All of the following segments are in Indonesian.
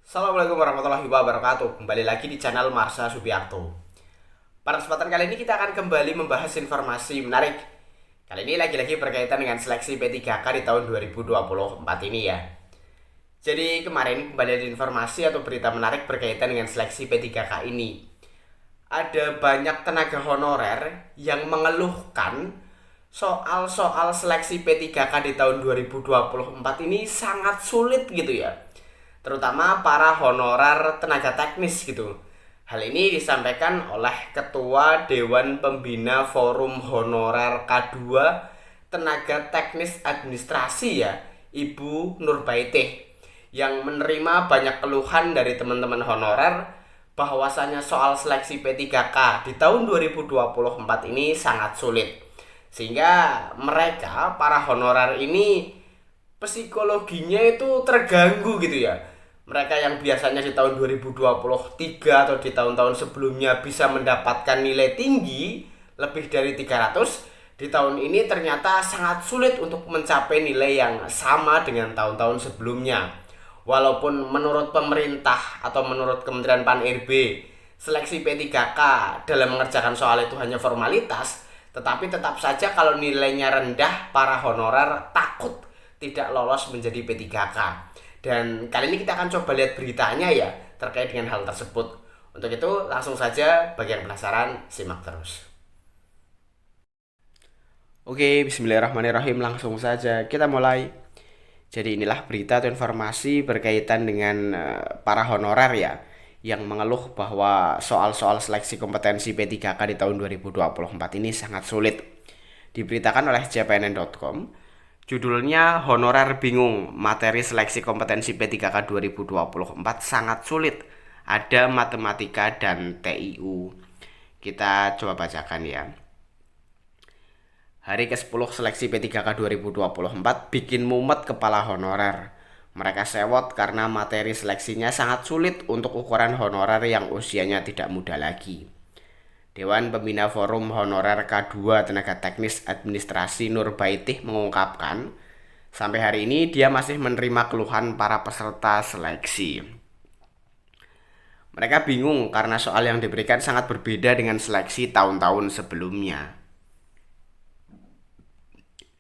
Assalamualaikum warahmatullahi wabarakatuh. Kembali lagi di channel Marsha Subiarto. Pada kesempatan kali ini kita akan kembali membahas informasi menarik. Kali ini lagi-lagi berkaitan dengan seleksi P3K di tahun 2024 ini ya. Jadi kemarin kembali ada informasi atau berita menarik berkaitan dengan seleksi P3K ini. Ada banyak tenaga honorer yang mengeluhkan soal-soal seleksi P3K di tahun 2024 ini sangat sulit gitu ya, terutama para honorer tenaga teknis gitu. Hal ini disampaikan oleh Ketua Dewan Pembina Forum Honorer K2 Tenaga Teknis Administrasi ya, Ibu Nurbaitih, yang menerima banyak keluhan dari teman-teman honorer bahwasanya soal seleksi P3K di tahun 2024 ini sangat sulit. Sehingga mereka, para honorer ini, psikologinya itu terganggu gitu ya. Mereka yang biasanya di tahun 2023 atau di tahun-tahun sebelumnya bisa mendapatkan nilai tinggi lebih dari 300, di tahun ini ternyata sangat sulit untuk mencapai nilai yang sama dengan tahun-tahun sebelumnya. Walaupun menurut pemerintah atau menurut Kementerian Pan-RB, seleksi P3K dalam mengerjakan soal itu hanya formalitas, tetapi tetap saja kalau nilainya rendah, para honorer takut tidak lolos menjadi P3K. Dan kali ini kita akan coba lihat beritanya ya terkait dengan hal tersebut. Untuk itu langsung saja, bagi yang penasaran simak terus. Oke, bismillahirrahmanirrahim, langsung saja kita mulai. Jadi inilah berita atau informasi berkaitan dengan para honorer ya, yang mengeluh bahwa soal-soal seleksi kompetensi P3K di tahun 2024 ini sangat sulit. Diberitakan oleh cpnn.com, judulnya Honorer Bingung, Materi Seleksi Kompetensi P3K 2024 Sangat Sulit, Ada Matematika dan TIU. Kita coba bacakan ya. Hari ke-10 seleksi P3K 2024 bikin mumet kepala honorer. Mereka sewot karena materi seleksinya sangat sulit untuk ukuran honorer yang usianya tidak muda lagi. Dewan Pembina Forum Honorer K2 Tenaga Teknis Administrasi Nurbaitih mengungkapkan, sampai hari ini dia masih menerima keluhan para peserta seleksi. Mereka bingung karena soal yang diberikan sangat berbeda dengan seleksi tahun-tahun sebelumnya.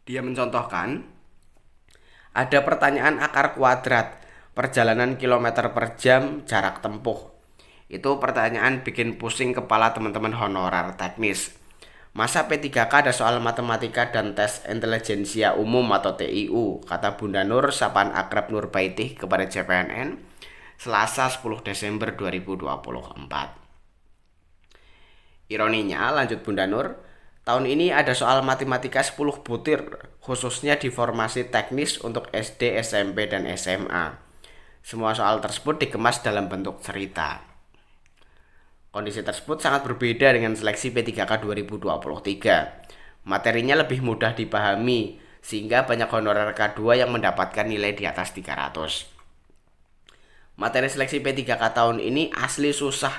Dia mencontohkan, ada pertanyaan akar kuadrat, perjalanan kilometer per jam, jarak tempuh. Itu pertanyaan bikin pusing kepala teman-teman honorer teknis. Masa P3K ada soal matematika dan tes intelijensia umum atau TIU, kata Bunda Nur sapaan akrab Nurbaitih kepada CPNN, Selasa 10 Desember 2024. Ironinya, lanjut Bunda Nur, tahun ini ada soal matematika 10 butir, khususnya di formasi teknis untuk SD, SMP, dan SMA. Semua soal tersebut dikemas dalam bentuk cerita. Kondisi tersebut sangat berbeda dengan seleksi P3K 2023. Materinya lebih mudah dipahami, sehingga banyak honorer K2 yang mendapatkan nilai di atas 300. Materi seleksi P3K tahun ini asli susah.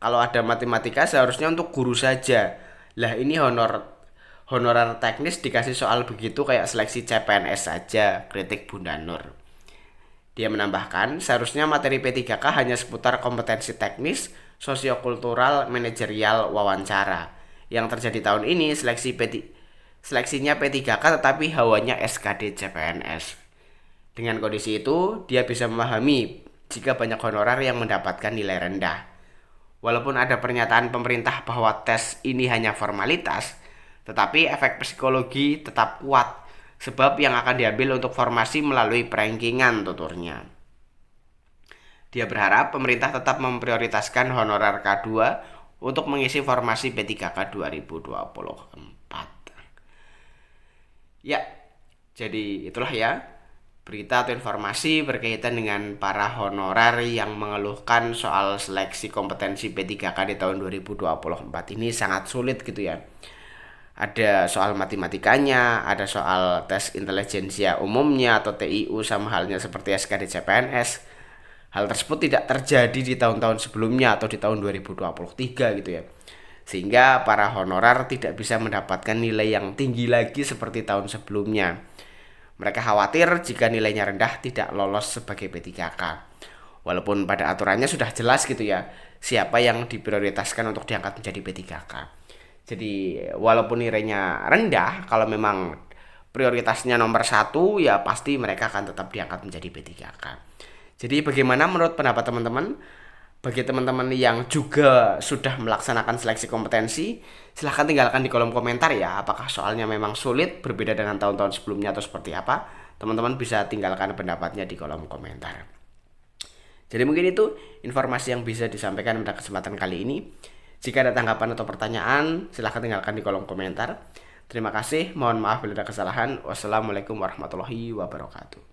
Kalau ada matematika seharusnya untuk guru saja. Lah ini honorer teknis dikasih soal begitu kayak seleksi CPNS saja, kritik Bunda Nur. Dia menambahkan, seharusnya materi P3K hanya seputar kompetensi teknis, sosiokultural, manajerial, wawancara. Yang terjadi tahun ini seleksinya P3K tetapi hawanya SKD CPNS. Dengan kondisi itu, dia bisa memahami jika banyak honorer yang mendapatkan nilai rendah. Walaupun ada pernyataan pemerintah bahwa tes ini hanya formalitas, tetapi efek psikologi tetap kuat, sebab yang akan diambil untuk formasi melalui perankingan, tuturnya. Dia berharap pemerintah tetap memprioritaskan honorer K2 untuk mengisi formasi P3K 2024. Ya, jadi itulah ya berita atau informasi berkaitan dengan para honorer yang mengeluhkan soal seleksi kompetensi P3K di tahun 2024 ini sangat sulit gitu ya. Ada soal matematikanya, ada soal tes intelijensia umumnya atau TIU sama halnya seperti SKD CPNS. Hal tersebut tidak terjadi di tahun-tahun sebelumnya atau di tahun 2023 gitu ya. Sehingga para honorer tidak bisa mendapatkan nilai yang tinggi lagi seperti tahun sebelumnya. Mereka khawatir jika nilainya rendah tidak lolos sebagai P3K. Walaupun pada aturannya sudah jelas gitu ya, siapa yang diprioritaskan untuk diangkat menjadi P3K. Jadi walaupun nilainya rendah, kalau memang prioritasnya nomor 1, ya pasti mereka akan tetap diangkat menjadi P3K. Jadi bagaimana menurut pendapat teman-teman? Bagi teman-teman yang juga sudah melaksanakan seleksi kompetensi, silahkan tinggalkan di kolom komentar ya. Apakah soalnya memang sulit, berbeda dengan tahun-tahun sebelumnya atau seperti apa? Teman-teman bisa tinggalkan pendapatnya di kolom komentar. Jadi mungkin itu informasi yang bisa disampaikan pada kesempatan kali ini. Jika ada tanggapan atau pertanyaan, silahkan tinggalkan di kolom komentar. Terima kasih, mohon maaf bila ada kesalahan. Wassalamualaikum warahmatullahi wabarakatuh.